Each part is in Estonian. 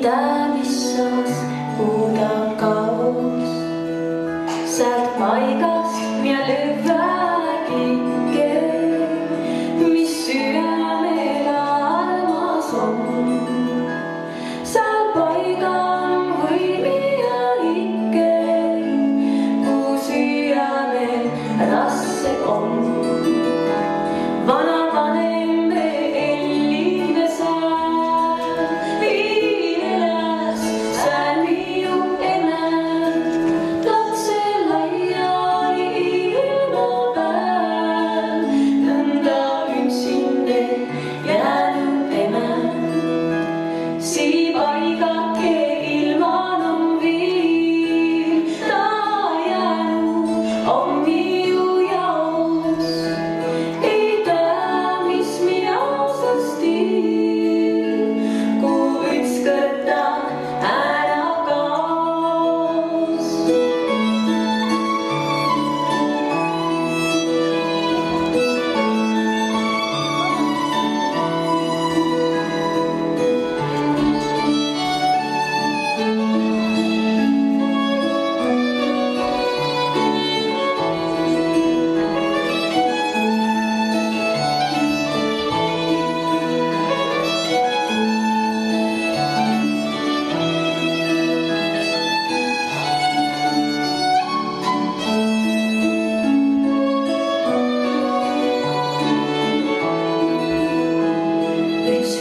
tea, mis saas, kuhu ta kaos. Sealt paigast ja lüvvägi keel, mis südamel armas on. Seal paigal võimi ja ikke, kuhu südamel rasse on. Vanavanem Elline sääl, viinelas sääl minu emel, lapse laiali ilma päev, nõnda üksinne jäänud emel. Sii paigake ilman on viil, ta jäänud on minu jaos.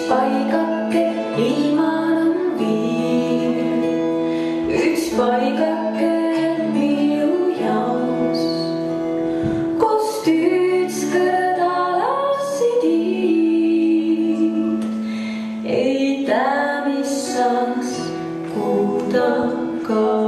Paigake ilman on viil, üks paigake minu jaos, kus tüüts kõrdalassid iid. Ei tea, mis saas, kuhu ta kaos.